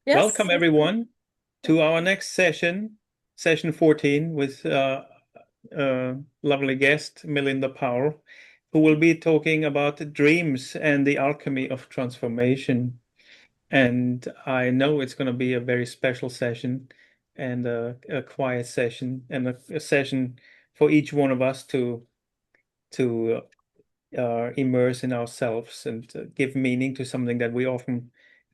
Yes. Welcome everyone to our next session, session 14, with lovely guest Melinda Powell, who will be talking about dreams and the alchemy of transformation. And I know it's going to be a very special session and a quiet session and a session for each one of us to immerse in ourselves and give meaning to something that we often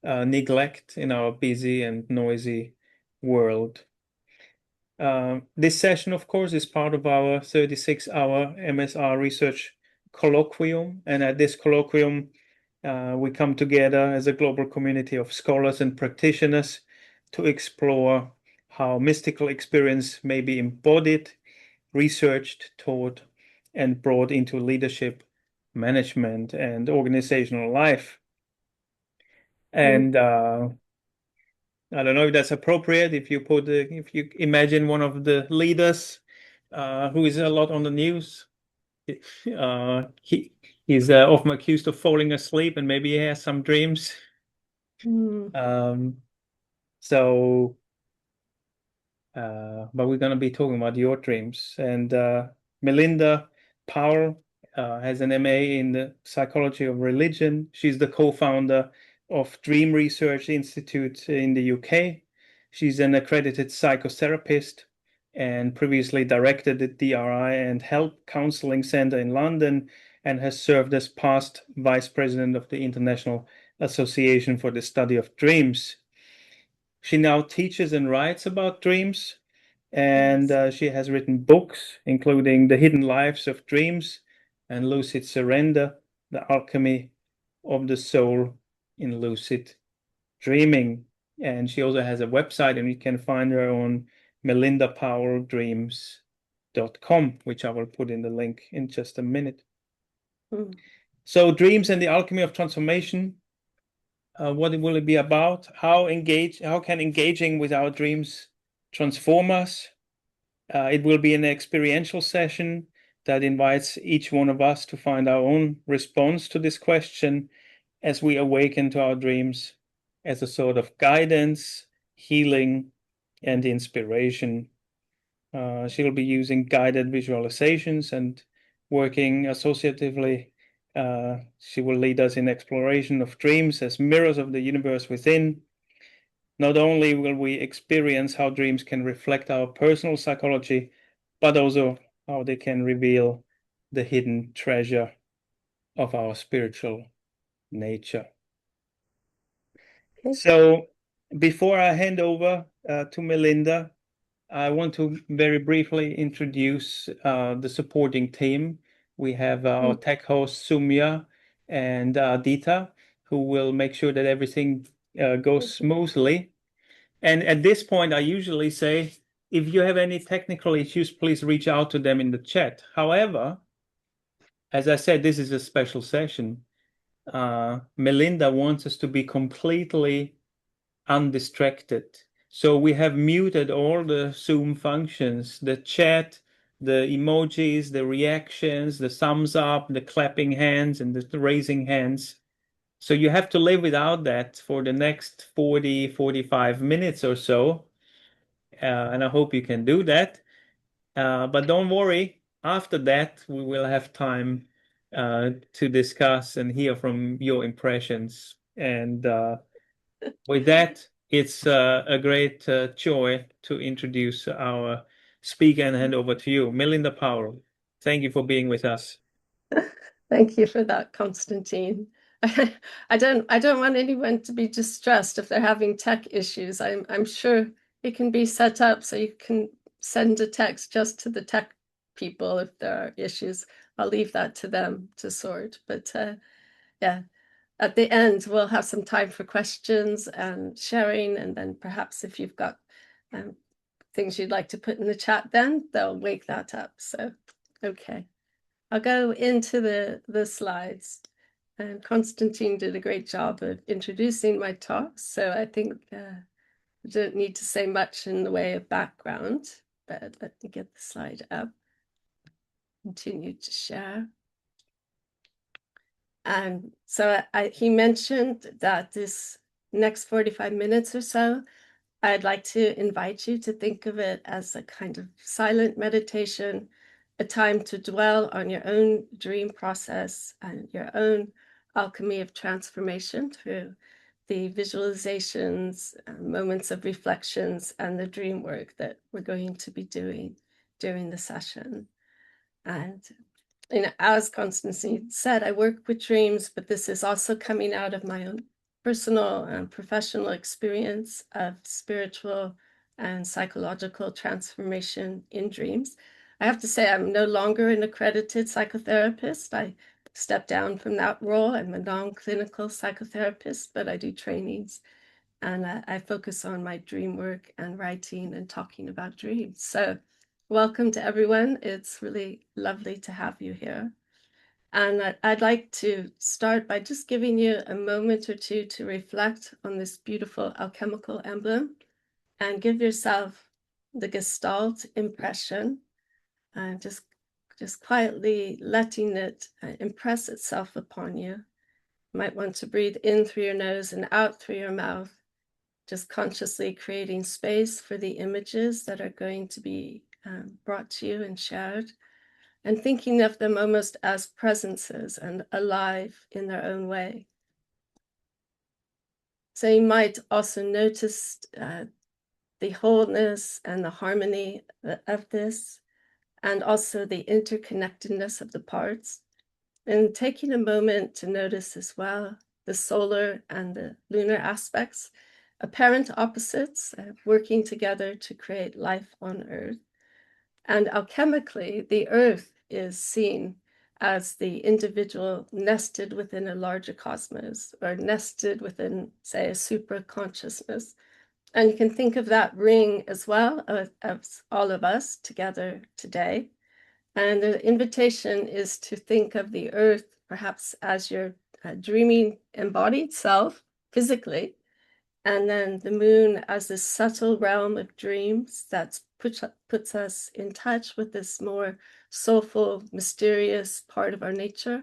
neglect in our busy and noisy world. This session, of course, is part of our 36-hour MSR Research Colloquium. And at this colloquium, we come together as a global community of scholars and practitioners to explore how mystical experience may be embodied, researched, taught, and brought into leadership, management, and organizational life. And I don't know if that's appropriate. If you imagine one of the leaders who is a lot on the news, he's often accused of falling asleep, and maybe he has some dreams. Um, so, but we're going to be talking about your dreams. And Melinda Powell has an MA in the psychology of religion. She's the co-founder of Dream Research Institute in the UK. She's an accredited psychotherapist and previously directed the DRI and Help Counseling Center in London, and has served as past vice president of the International Association for the Study of Dreams. She now teaches and writes about dreams, and she has written books, including The Hidden Lives of Dreams and Lucid Surrender, The Alchemy of the Soul in Lucid Dreaming. And she also has a website, and you can find her on melindapowelldreams.com, which I will put in the link in just a minute. So dreams and the alchemy of transformation. What will it be about? How can engaging with our dreams transform us? It will be an experiential session that invites each one of us to find our own response to this question as we awaken to our dreams as a sort of guidance, healing, and inspiration. She'll be using guided visualizations and working associatively. She will lead us in exploration of dreams as mirrors of the universe within. Not only will we experience how dreams can reflect our personal psychology, but also how they can reveal the hidden treasure of our spiritual nature. So before I hand over to Melinda, I want to very briefly introduce the supporting team. We have our tech host, Sumya, and Dita, who will make sure that everything goes smoothly. And at this point, I usually say, if you have any technical issues, please reach out to them in the chat. However, as I said, this is a special session. Melinda wants us to be completely undistracted. So we have muted all the Zoom functions, the chat, the emojis, the reactions, the thumbs up, the clapping hands, and the raising hands. So you have to live without that for the next 40, 45 minutes or so. And I hope you can do that. But don't worry, after that, we will have time to discuss and hear from your impressions. And with that, it's a great joy to introduce our speaker and hand over to you, Melinda Powell. Thank you for being with us. Thank you for that, Constantine. I don't want anyone to be distressed if they're having tech issues. I'm sure it can be set up so you can send a text just to the tech people if there are issues. I'll leave that to them to sort. But yeah, at the end, we'll have some time for questions and sharing. And then perhaps if you've got things you'd like to put in the chat, then they'll wake that up. So, okay. I'll go into the slides. And Constantine did a great job of introducing my talk. So I think I don't need to say much in the way of background, but let me get the slide up. Continue to share. And so he mentioned that this next 45 minutes or so, I'd like to invite you to think of it as a kind of silent meditation, a time to dwell on your own dream process and your own alchemy of transformation through the visualizations, moments of reflections, and the dream work that we're going to be doing during the session. And as Constantine said, I work with dreams, but this is also coming out of my own personal and professional experience of spiritual and psychological transformation in dreams. I have to say, I'm no longer an accredited psychotherapist. I stepped down from that role. I'm a non-clinical psychotherapist, but I do trainings, and I focus on my dream work and writing and talking about dreams. So welcome to everyone. It's really lovely to have you here. And I'd like to start by just giving you a moment or two to reflect on this beautiful alchemical emblem and give yourself the Gestalt impression, and just quietly letting it impress itself upon you. You might want to breathe in through your nose and out through your mouth, just consciously creating space for the images that are going to be brought to you and shared, and thinking of them almost as presences and alive in their own way. So you might also notice the wholeness and the harmony of this, and also the interconnectedness of the parts. And taking a moment to notice as well the solar and the lunar aspects, apparent opposites, working together to create life on Earth. And alchemically, the Earth is seen as the individual nested within a larger cosmos, or nested within, say, a super consciousness. And you can think of that ring as well as all of us together today. And the invitation is to think of the Earth perhaps as your dreaming embodied self physically, and then the moon as this subtle realm of dreams that puts us in touch with this more soulful, mysterious part of our nature.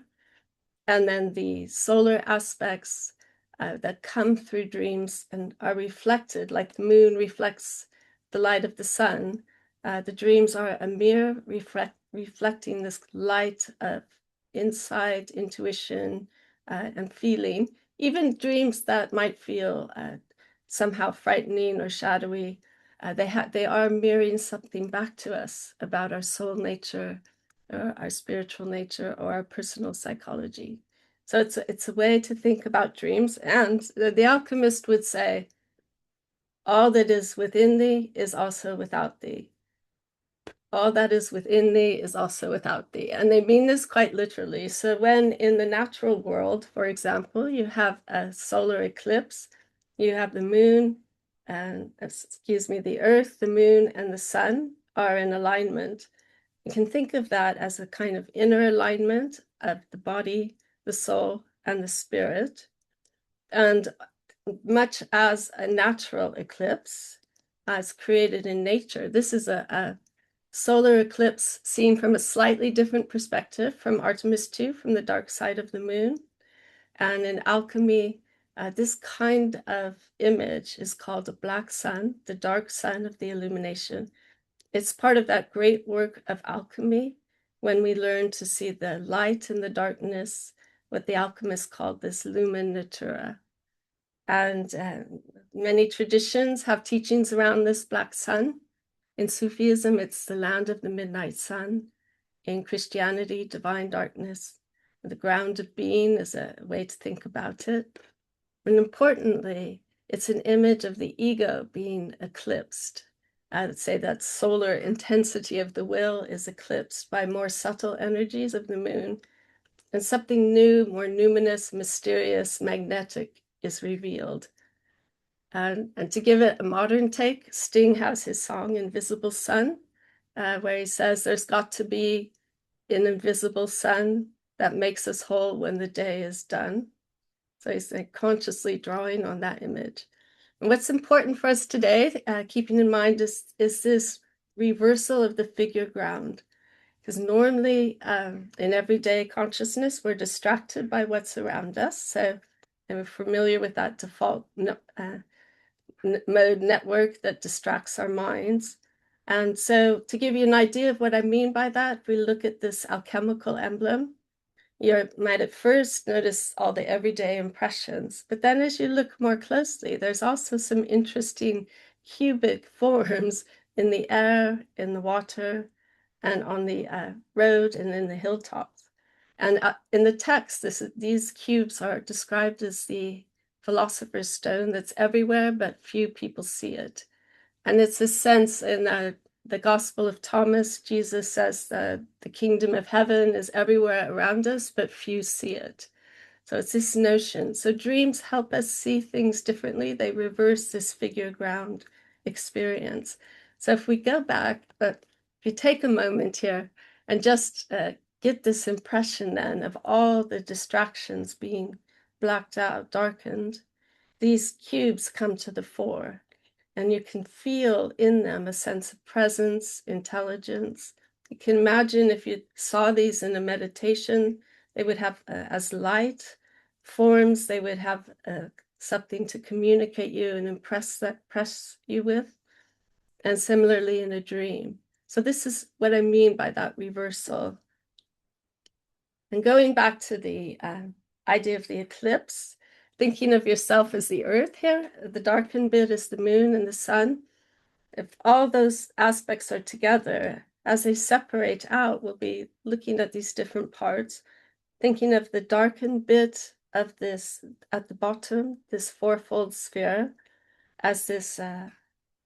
And then the solar aspects that come through dreams and are reflected, like the moon reflects the light of the sun. The dreams are a mirror reflecting this light of insight, intuition, and feeling. Even dreams that might feel somehow frightening or shadowy, they are mirroring something back to us about our soul nature, or our spiritual nature, or our personal psychology. So it's a way to think about dreams. And the alchemist would say, all that is within thee is also without thee. All that is within thee is also without thee. And they mean this quite literally. So when in the natural world, for example, you have a solar eclipse, you have the moon and, the earth, the moon, and the sun are in alignment. You can think of that as a kind of inner alignment of the body, the soul, and the spirit. And much as a natural eclipse is created in nature, this is a solar eclipse seen from a slightly different perspective from Artemis 2, from the dark side of the moon. And in alchemy, this kind of image is called a black sun, the dark sun of the illumination. It's part of that great work of alchemy when we learn to see the light and the darkness, what the alchemists called this lumen natura. And many traditions have teachings around this black sun. In Sufism, it's the land of the midnight sun. In Christianity, divine darkness. The ground of being is a way to think about it. And importantly, it's an image of the ego being eclipsed. I would say that solar intensity of the will is eclipsed by more subtle energies of the moon, and something new, more numinous, mysterious, magnetic is revealed. And to give it a modern take, Sting has his song Invisible Sun, where he says there's got to be an invisible sun that makes us whole when the day is done. So he's consciously drawing on that image. And what's important for us today, keeping in mind, is this reversal of the figure ground. Because normally in everyday consciousness, we're distracted by what's around us. So and we're familiar with that default mode network that distracts our minds. And so to give you an idea of what I mean by that, we look at this alchemical emblem. You might at first notice all the everyday impressions, but then as you look more closely, there's also some interesting cubic forms in the air, in the water, and on the road and in the hilltops. And in the text, these cubes are described as the philosopher's stone that's everywhere, but few people see it. And it's a sense in the Gospel of Thomas, Jesus says that the kingdom of heaven is everywhere around us, but few see it. So it's this notion. So dreams help us see things differently. They reverse this figure ground experience. So if we go back, but if you take a moment here and just get this impression then of all the distractions being blacked out, darkened, these cubes come to the fore. And you can feel in them a sense of presence, intelligence. You can imagine if you saw these in a meditation, they would have as light forms, they would have something to communicate you and impress you with. And similarly in a dream. So this is what I mean by that reversal. And going back to the idea of the eclipse, thinking of yourself as the earth here, the darkened bit is the moon and the sun. If all those aspects are together, as they separate out, we'll be looking at these different parts, thinking of the darkened bit of this at the bottom, this fourfold sphere, as this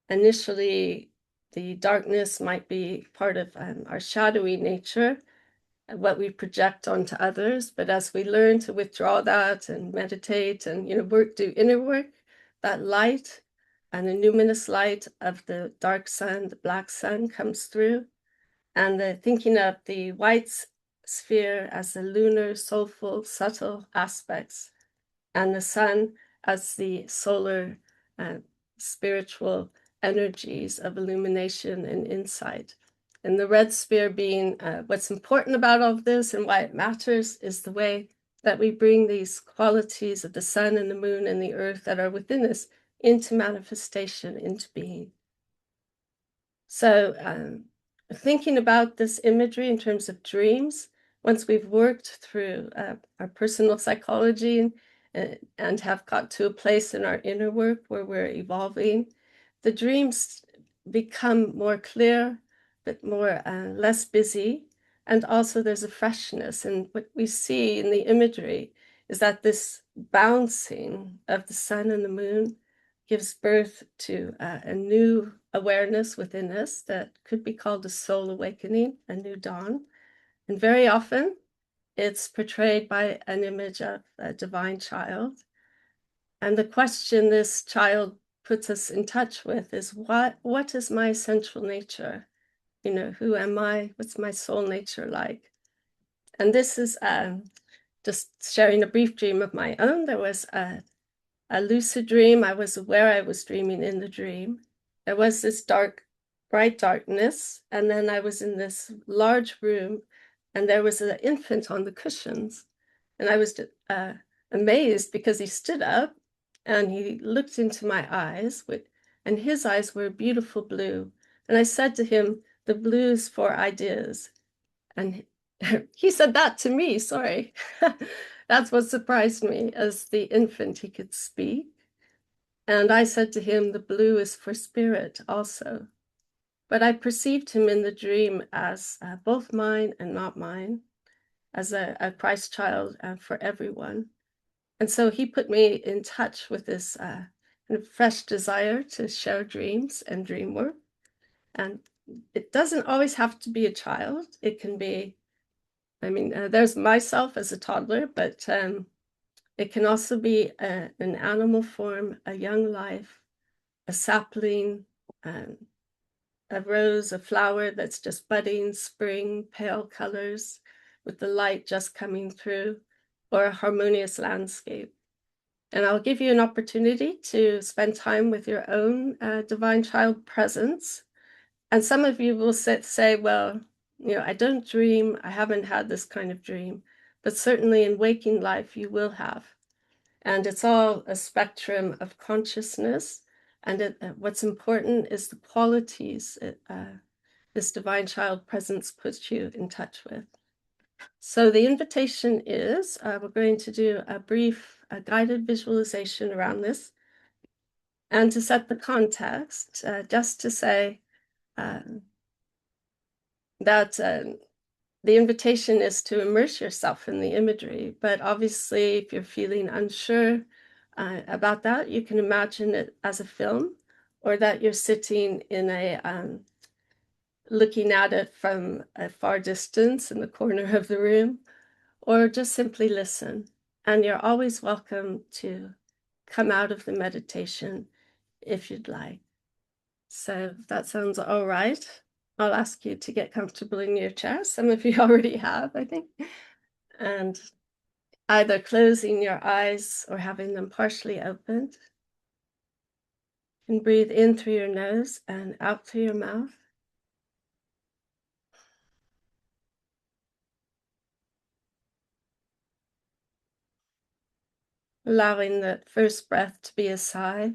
initially the darkness might be part of our shadowy nature, what we project onto others. But as we learn to withdraw that and meditate and do inner work, that light and the numinous light of the dark sun, the black sun comes through. And the thinking of the white sphere as the lunar, soulful, subtle aspects, and the sun as the solar, spiritual energies of illumination and insight. And the red sphere being what's important about all of this and why it matters is the way that we bring these qualities of the sun and the moon and the earth that are within us into manifestation, into being. So thinking about this imagery in terms of dreams, once we've worked through our personal psychology and have got to a place in our inner work where we're evolving, the dreams become more clear, but more less busy. And also there's a freshness. And what we see in the imagery is that this bouncing of the sun and the moon gives birth to a new awareness within us that could be called a soul awakening, a new dawn. And very often it's portrayed by an image of a divine child. And the question this child puts us in touch with is what is my essential nature? Who am I? What's my soul nature like? And this is just sharing a brief dream of my own. There was a lucid dream. I was aware I was dreaming in the dream. There was this bright darkness, and then I was in this large room, and there was an infant on the cushions. And I was amazed because he stood up and he looked into my eyes, and his eyes were beautiful blue. And I said to him, "The blue is for ideas." And he said that to me, sorry. That's what surprised me. As the infant, he could speak. And I said to him, "The blue is for spirit also." But I perceived him in the dream as both mine and not mine, as a Christ child for everyone. And so he put me in touch with this kind of fresh desire to share dreams and dream work. And it doesn't always have to be a child. It can be, there's myself as a toddler, but it can also be an animal form, a young life, a sapling, a rose, a flower that's just budding, spring, pale colors with the light just coming through, or a harmonious landscape. And I'll give you an opportunity to spend time with your own divine child presence. And some of you will say, well, I don't dream. I haven't had this kind of dream. But certainly in waking life, you will have. And it's all a spectrum of consciousness. And what's important is the qualities this divine child presence puts you in touch with. So the invitation is, we're going to do a brief guided visualization around this. And to set the context, just to say that the invitation is to immerse yourself in the imagery, but obviously if you're feeling unsure about that, you can imagine it as a film, or that you're sitting in a looking at it from a far distance in the corner of the room, or just simply listen. And you're always welcome to come out of the meditation if you'd like. So if that sounds all right, I'll ask you to get comfortable in your chair. Some of you already have, I think. And either closing your eyes or having them partially opened. And breathe in through your nose and out through your mouth. Allowing that first breath to be a sigh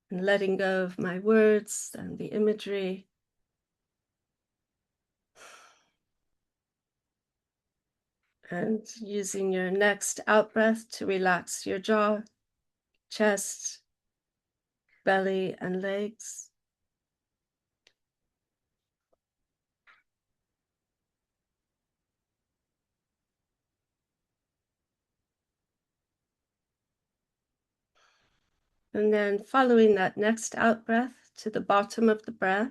and letting go of my words and the imagery. And using your next out breath to relax your jaw, chest, belly, and legs. And then following that next out breath to the bottom of the breath.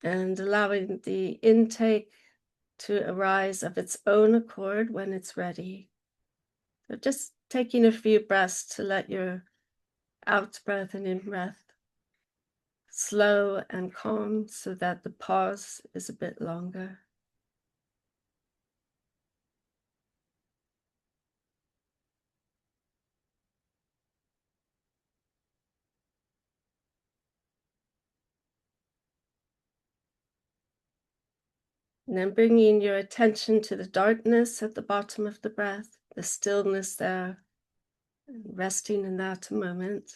And allowing the intake to arise of its own accord when it's ready. So just taking a few breaths to let your out breath and in breath slow and calm so that the pause is a bit longer. And then bringing your attention to the darkness at the bottom of the breath, the stillness there, and resting in that a moment.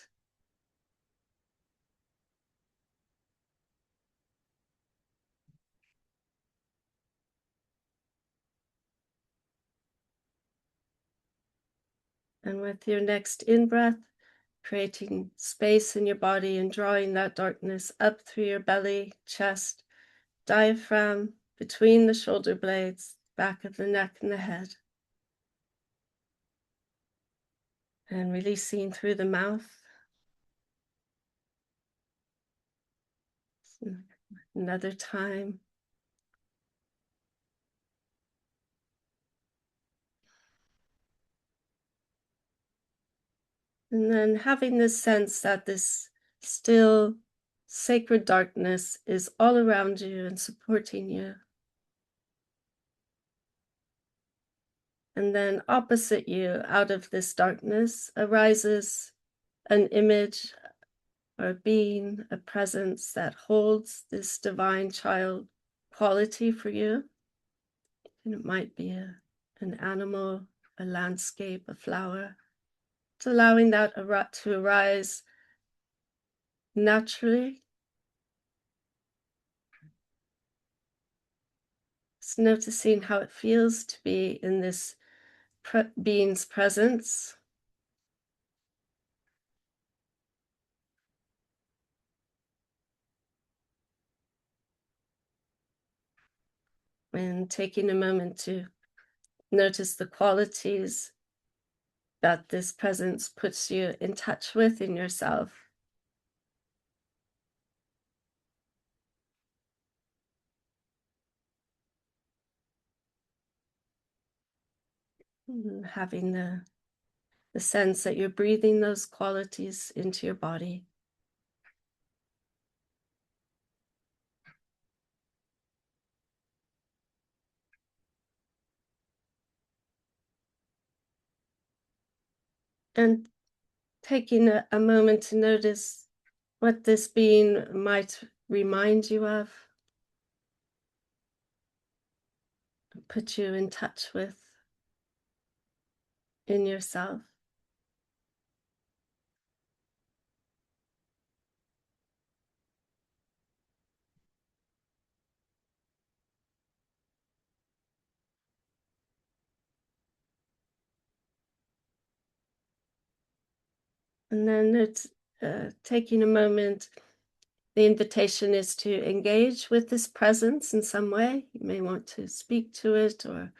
And with your next in-breath, creating space in your body and drawing that darkness up through your belly, chest, diaphragm, between the shoulder blades, back of the neck and the head. And releasing through the mouth. Another time. And then having this sense that this still sacred darkness is all around you and supporting you. And then opposite you, out of this darkness, arises an image or a being, a presence that holds this divine child quality for you. And it might be an animal, a landscape, a flower. It's allowing that to arise naturally. It's noticing how it feels to be in this being's presence. And taking a moment to notice the qualities that this presence puts you in touch with in yourself. And having the sense that you're breathing those qualities into your body. And taking a moment to notice what this being might remind you of, put you in touch with. in yourself. And then it's taking a moment. The invitation is to engage with this presence in some way. You may want to speak to it or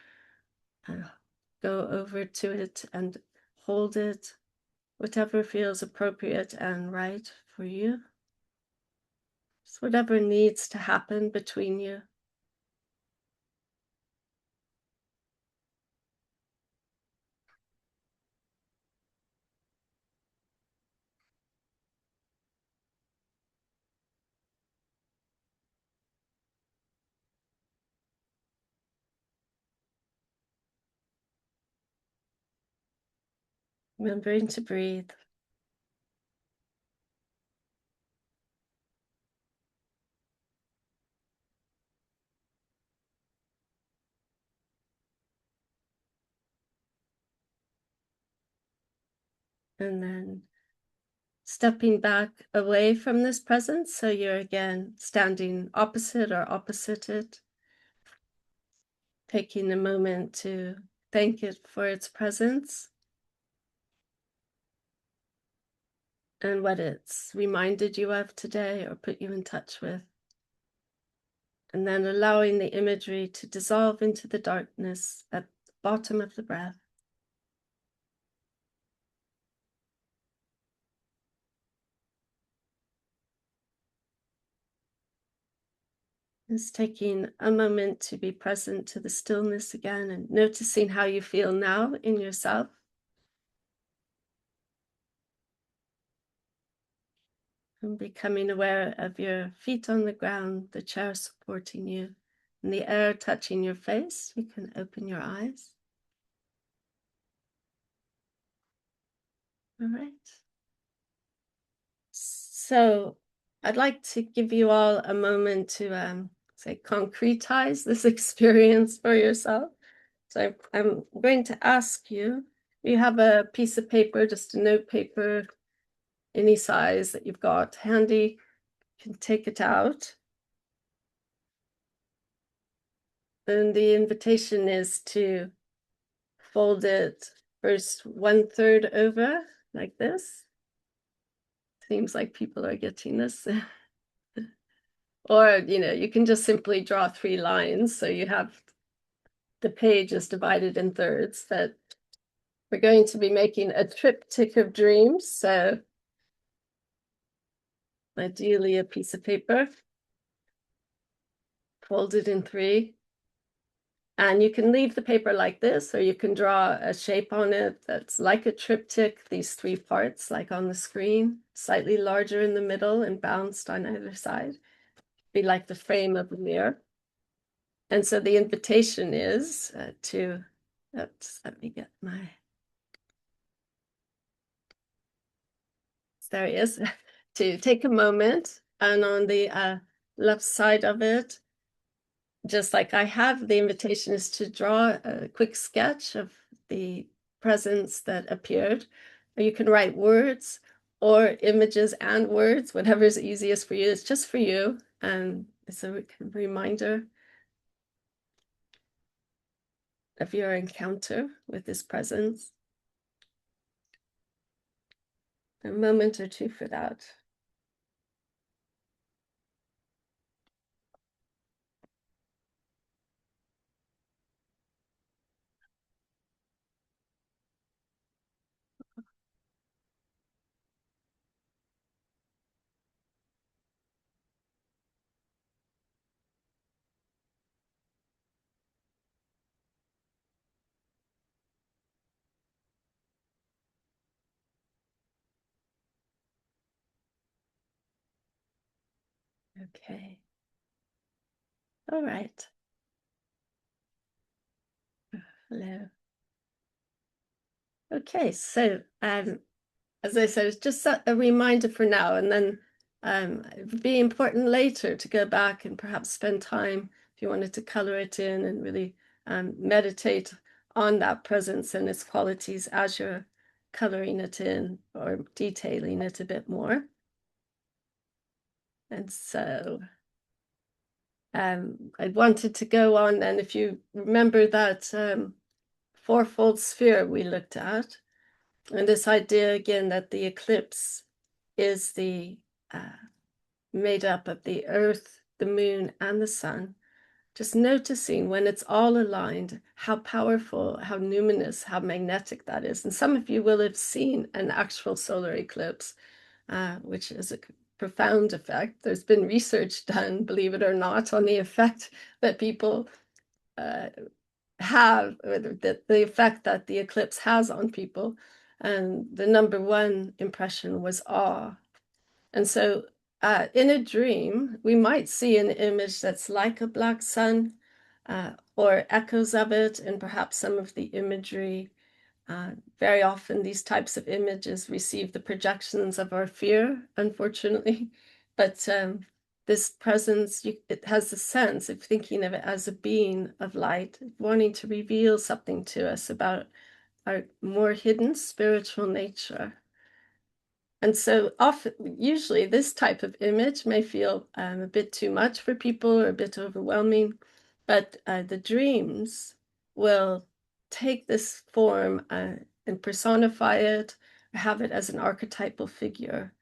go over to it and hold it, whatever feels appropriate and right for you. It's whatever needs to happen between you. Remembering to breathe. And then stepping back away from this presence. So you're again standing opposite or opposite it. Taking a moment to thank it for its presence and what it's reminded you of today or put you in touch with. And then allowing the imagery to dissolve into the darkness at the bottom of the breath. Just taking a moment to be present to the stillness again and noticing how you feel now in yourself. And becoming aware of your feet on the ground, the chair supporting you, and the air touching your face. You can open your eyes. All right. So I'd like to give you all a moment to say concretize this experience for yourself. So I'm going to ask you, you have a piece of paper, just a note paper, any size that you've got handy, you can take it out. And the invitation is to fold it first 1/3 over like this. Seems like people are getting this. Or, you can just simply draw 3 lines. So you have the page is divided in thirds, but we're going to be making a triptych of dreams. So ideally a piece of paper folded in 3. And you can leave the paper like this, or you can draw a shape on it that's like a triptych, these 3 parts, like on the screen, slightly larger in the middle and bounced on either side. Be like the frame of a mirror. And so the invitation is let me get my, there he is, to take a moment and on the left side of it, just like I have, the invitation is to draw a quick sketch of the presence that appeared. Or you can write words or images and words, whatever is easiest for you. It's just for you. And it's a reminder of your encounter with this presence. A moment or two for that. Okay. All right. Hello. Okay, so as I said, it's just a reminder for now, and then it would be important later to go back and perhaps spend time if you wanted to color it in and really meditate on that presence and its qualities as you're coloring it in or detailing it a bit more. And so I wanted to go on, and if you remember that fourfold sphere we looked at, and this idea again that the eclipse is the made up of the earth, the moon, and the sun, just noticing when it's all aligned, how powerful, how numinous, how magnetic that is. And some of you will have seen an actual solar eclipse, which is a profound effect. There's been research done, believe it or not, on the effect that people have, or the effect that the eclipse has on people. And the number one impression was awe. And so in a dream, we might see an image that's like a black sun, or echoes of it, and perhaps some of the imagery. Very often these types of images receive the projections of our fear, unfortunately. But this presence, it has a sense of thinking of it as a being of light, wanting to reveal something to us about our more hidden spiritual nature. And so often, usually this type of image may feel a bit too much for people or a bit overwhelming, but the dreams will take this form and personify it, or have it as an archetypal figure.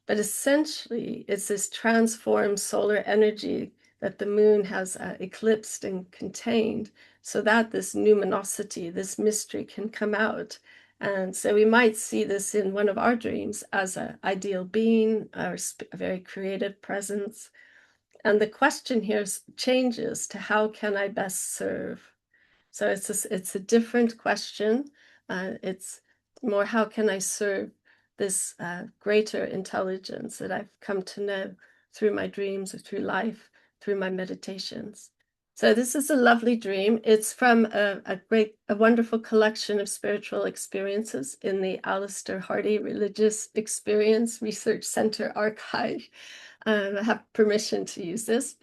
But essentially, it's this transformed solar energy that the moon has eclipsed and contained, so that this numinosity, this mystery can come out. And so we might see this in one of our dreams as an ideal being or a very creative presence. And the question here changes to how can I best serve? So it's a different question. It's more how can I serve this greater intelligence that I've come to know through my dreams or through life, through my meditations. So this is a lovely dream. It's from a wonderful collection of spiritual experiences in the Alistair Hardy Religious Experience Research Center archive. I have permission to use this.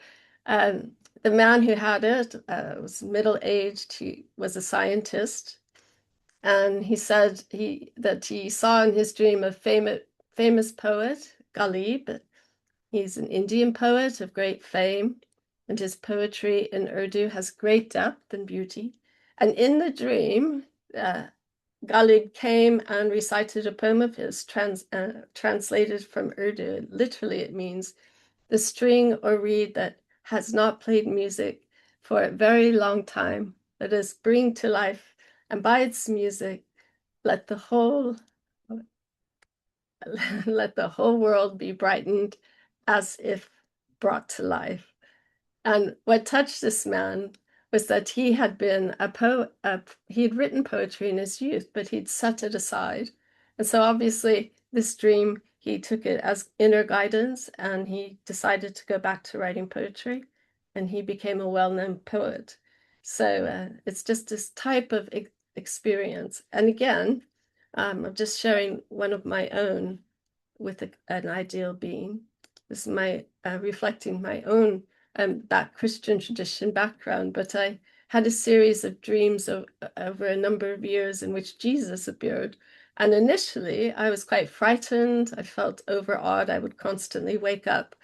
The man who had it was middle-aged. He was a scientist, and he said that he saw in his dream a famous poet, Ghalib. He's an Indian poet of great fame, and his poetry in Urdu has great depth and beauty. And in the dream, Ghalib came and recited a poem of his, translated from Urdu. Literally, it means the string or reed that has not played music for a very long time, let us bring to life, and by its music, let the whole let the whole world be brightened as if brought to life. And what touched this man was that he had been a poet. He had written poetry in his youth, but he'd set it aside. And so obviously this dream, he took it as inner guidance, and he decided to go back to writing poetry, and he became a well-known poet. So it's just this type of experience. And again, I'm just sharing one of my own with an ideal being. This is my reflecting my own that Christian tradition background, but I had a series of dreams over a number of years in which Jesus appeared. And initially, I was quite frightened. I felt overawed. I would constantly wake up.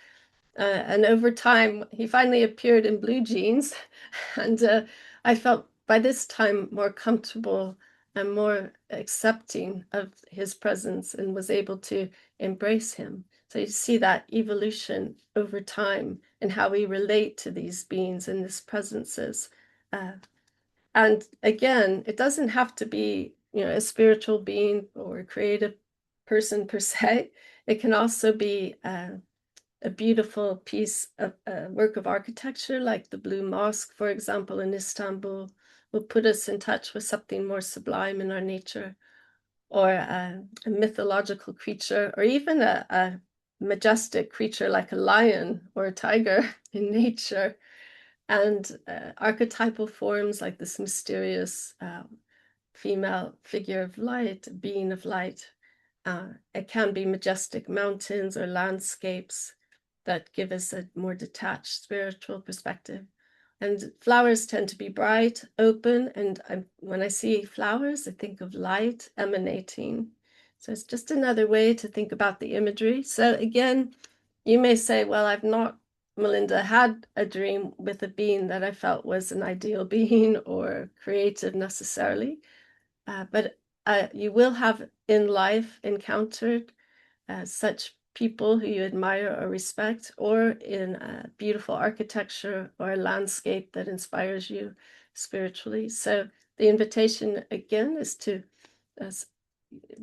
And over time, he finally appeared in blue jeans. And I felt by this time more comfortable and more accepting of his presence, and was able to embrace him. So you see that evolution over time and how we relate to these beings and these presences. And again, it doesn't have to be, a spiritual being or a creative person per se. It can also be a beautiful piece of work of architecture, like the Blue Mosque, for example, in Istanbul, will put us in touch with something more sublime in our nature, or a mythological creature, or even a majestic creature like a lion or a tiger in nature. And archetypal forms like this mysterious female figure of light, being of light. It can be majestic mountains or landscapes that give us a more detached spiritual perspective. And flowers tend to be bright, open, and when I see flowers, I think of light emanating. So it's just another way to think about the imagery. So again, you may say, well, I've not, Melinda, had a dream with a being that I felt was an ideal being or creative necessarily, but you will have in life encountered such people who you admire or respect, or in beautiful architecture or a landscape that inspires you spiritually. So the invitation again is to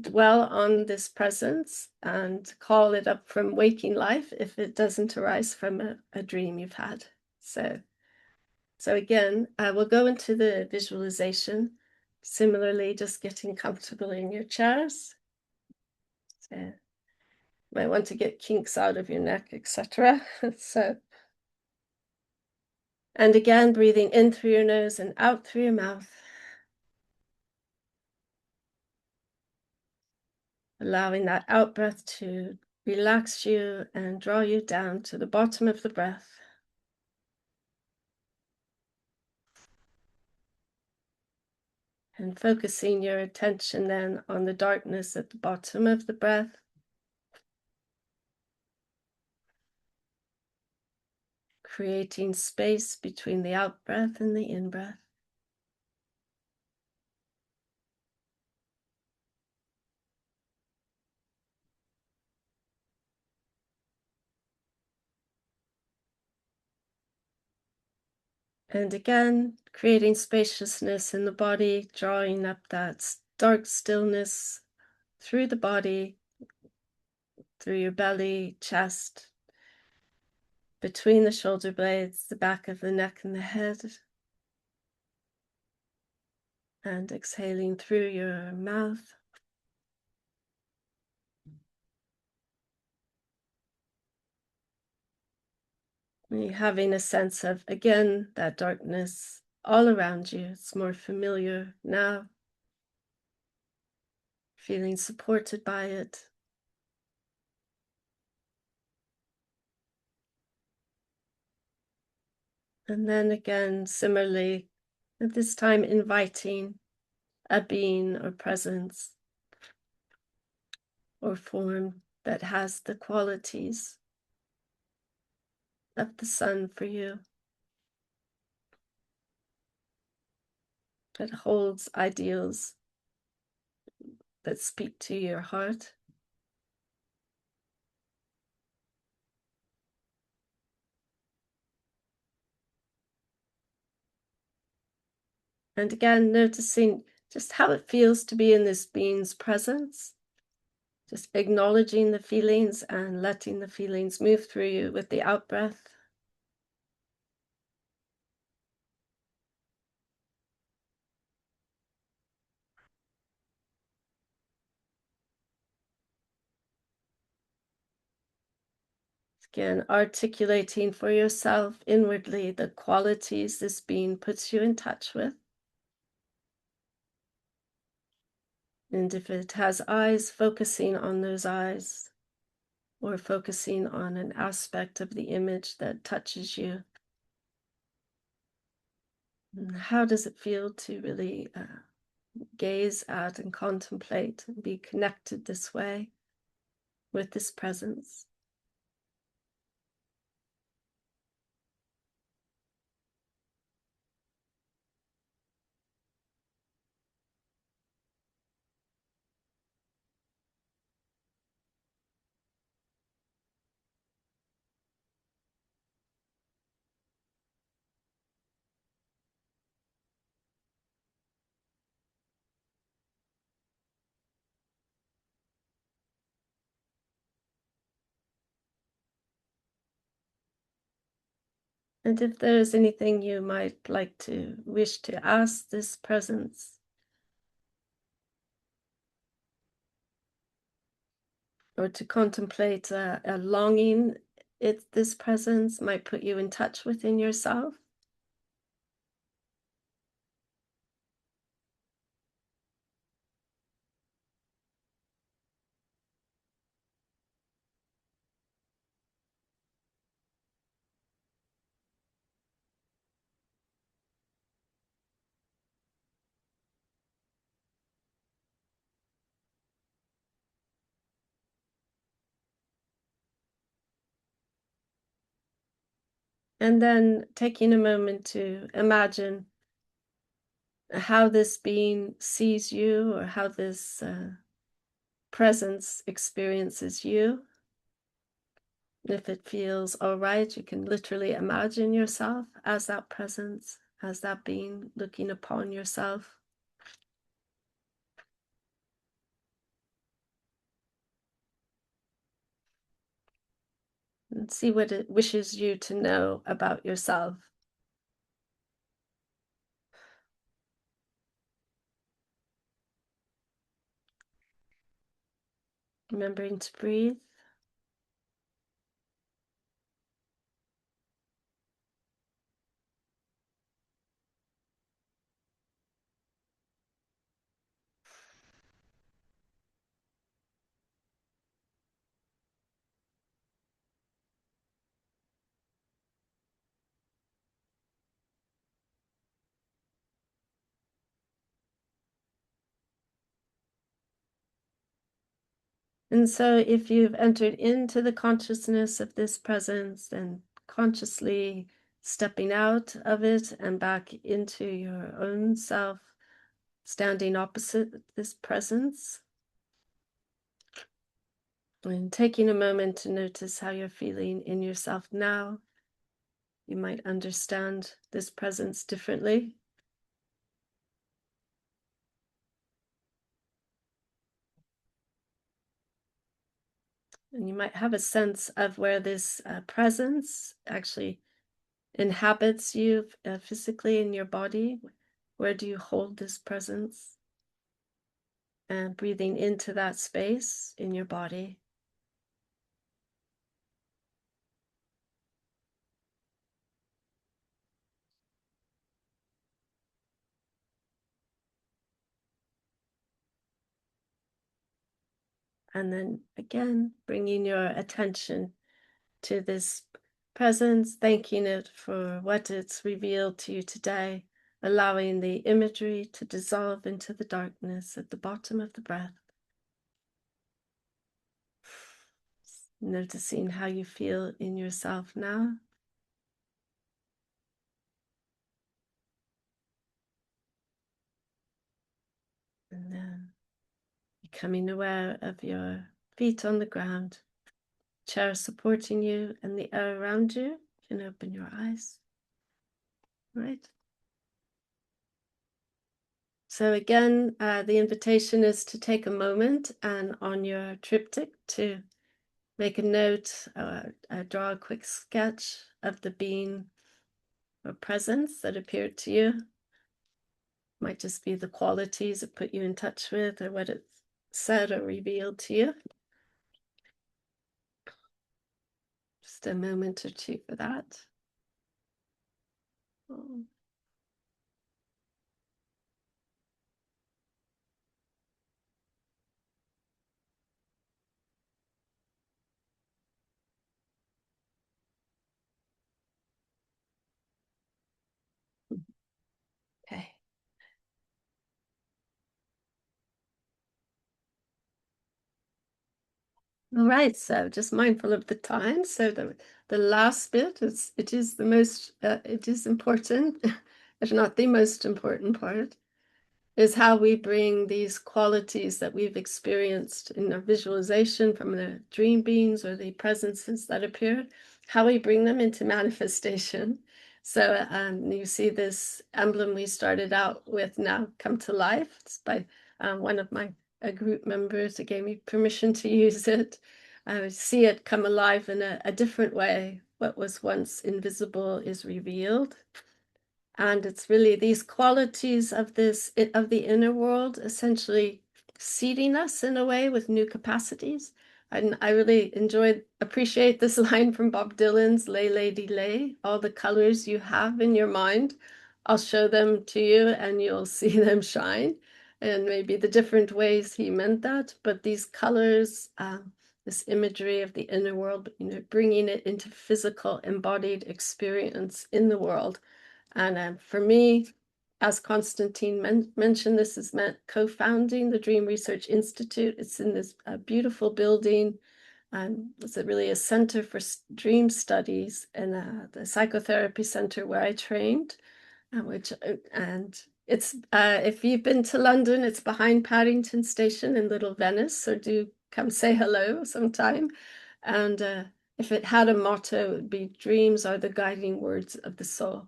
dwell on this presence and call it up from waking life if it doesn't arise from a dream you've had. So again, we'll go into the visualization. Similarly, just getting comfortable in your chairs. So might want to get kinks out of your neck, etc. So, and again, breathing in through your nose and out through your mouth. Allowing that out breath to relax you and draw you down to the bottom of the breath. And focusing your attention then on the darkness at the bottom of the breath. Creating space between the out breath and the in breath. And again, creating spaciousness in the body, drawing up that dark stillness through the body, through your belly, chest, between the shoulder blades, the back of the neck and the head. And exhaling through your mouth. Having a sense of, again, that darkness all around you. It's more familiar now. Feeling supported by it. And then again, similarly, at this time, inviting a being or presence or form that has the qualities of the sun for you, that holds ideals that speak to your heart. And again, noticing just how it feels to be in this being's presence. Just acknowledging the feelings and letting the feelings move through you with the out breath. Again, articulating for yourself inwardly the qualities this being puts you in touch with. And if it has eyes, focusing on those eyes, or focusing on an aspect of the image that touches you. And how does it feel to really gaze at and contemplate and be connected this way with this presence? And if there's anything you might like to wish to ask this presence, or to contemplate a longing, this presence might put you in touch within yourself. And then taking a moment to imagine how this being sees you, or how this presence experiences you. If it feels all right, you can literally imagine yourself as that presence, as that being looking upon yourself. And see what it wishes you to know about yourself. Remembering to breathe. And so if you've entered into the consciousness of this presence, then consciously stepping out of it and back into your own self, standing opposite this presence, and taking a moment to notice how you're feeling in yourself now. You might understand this presence differently. And you might have a sense of where this presence actually inhabits you physically in your body. Where do you hold this presence? And breathing into that space in your body. And then again, bringing your attention to this presence, thanking it for what it's revealed to you today, allowing the imagery to dissolve into the darkness at the bottom of the breath. Noticing how you feel in yourself now. And then becoming aware of your feet on the ground, chair supporting you, and the air around you. You can open your eyes. Right. So again, the invitation is to take a moment and on your triptych to make a note, draw a quick sketch of the being or presence that appeared to you. Might just be the qualities it put you in touch with, or what it said or revealed to you. Just a moment or two for that. Oh. Okay. All right, so just mindful of the time. So the last bit is it is the most it is important, if not the most important part, is how we bring these qualities that we've experienced in our visualization from the dream beings or the presences that appeared, how we bring them into manifestation. So you see this emblem we started out with now come to life. It's by one of my group members that gave me permission to use it. I see it come alive in a different way. What was once invisible is revealed. And it's really these qualities of the inner world essentially seeding us in a way with new capacities. And I really appreciate this line from Bob Dylan's Lay Lady Lay. All the colors you have in your mind, I'll show them to you and you'll see them shine. And maybe the different ways he meant that, but these colors, this imagery of the inner world, bringing it into physical embodied experience in the world. And for me, as Constantine mentioned, this is meant co-founding the Dream Research Institute. It's in this beautiful building It's really a center for dream studies in the psychotherapy center where I trained, and it's if you've been to London, it's behind Paddington Station in Little Venice, so do come say hello sometime. And if it had a motto, it would be "Dreams are the guiding words of the soul."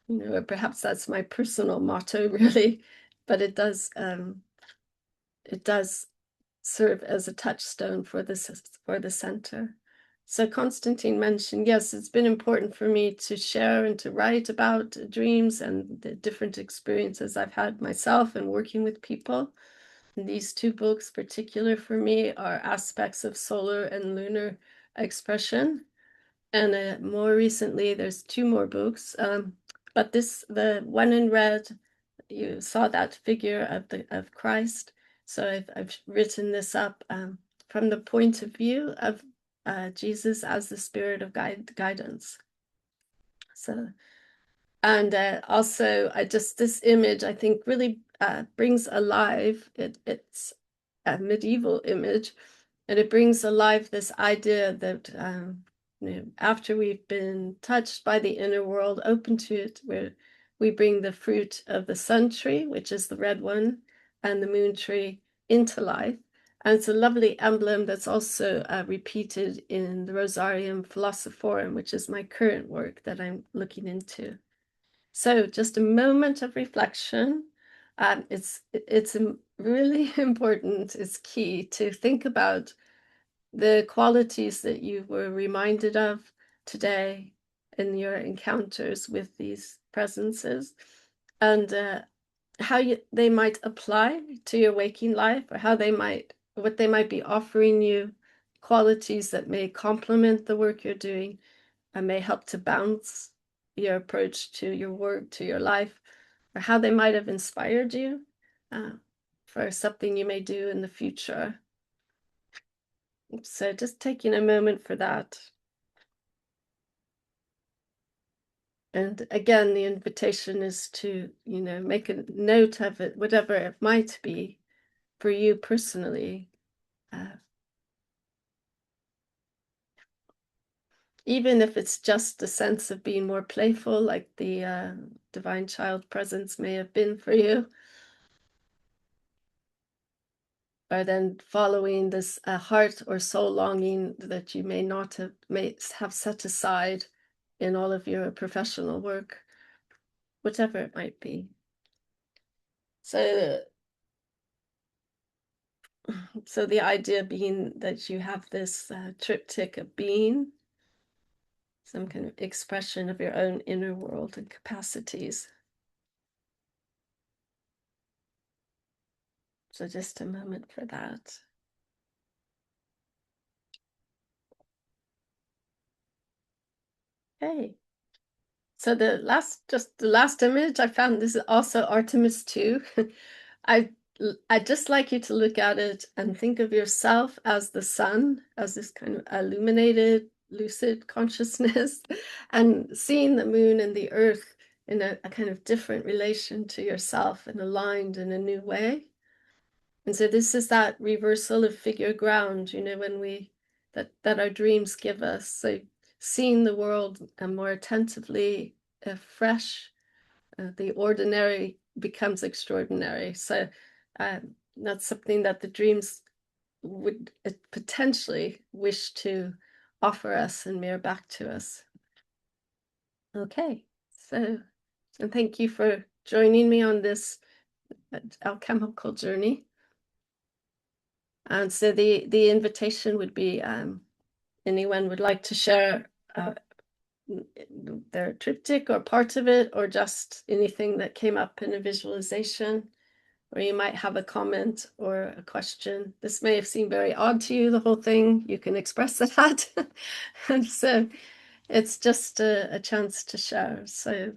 Or perhaps that's my personal motto, really, but it does serve as a touchstone for the center. So Constantine mentioned, yes, it's been important for me to share and to write about dreams and the different experiences I've had myself and working with people. And these two books, particular for me, are aspects of solar and lunar expression. And more recently, there's two more books. But the one in red, you saw that figure of Christ. So I've written this up from the point of view of Jesus as the spirit of guidance. So, and also this image, I think, really brings alive, it's a medieval image, and it brings alive this idea that after we've been touched by the inner world, open to it, where we bring the fruit of the sun tree, which is the red one, and the moon tree into life. And it's a lovely emblem that's also repeated in the Rosarium Philosophorum, which is my current work that I'm looking into. So just a moment of reflection. It's really important, it's key to think about the qualities that you were reminded of today in your encounters with these presences, and how they might apply to your waking life, or what they might be offering you, qualities that may complement the work you're doing and may help to bounce your approach to your work, to your life, or how they might have inspired you for something you may do in the future. So just taking a moment for that. And again, the invitation is to, make a note of it, whatever it might be for you personally. Even if it's just a sense of being more playful, like the divine child presence may have been for you. Or then following this heart or soul longing that you may have set aside in all of your professional work, whatever it might be. So the idea being that you have this triptych of being, some kind of expression of your own inner world and capacities. So just a moment for that. Okay. So the last image I found, this is also Artemis 2. I'd just like you to look at it and think of yourself as the sun, as this kind of illuminated, lucid consciousness, and seeing the moon and the earth in a kind of different relation to yourself and aligned in a new way. And so this is that reversal of figure ground, when that our dreams give us. So seeing the world more attentively, fresh, the ordinary becomes extraordinary. So that's something that the dreams would potentially wish to offer us and mirror back to us. Okay, and thank you for joining me on this alchemical journey. And so the invitation would be anyone would like to share their triptych or part of it, or just anything that came up in a visualization, or you might have a comment or a question. This may have seemed very odd to you, the whole thing. You can express that. And so it's just a chance to share. So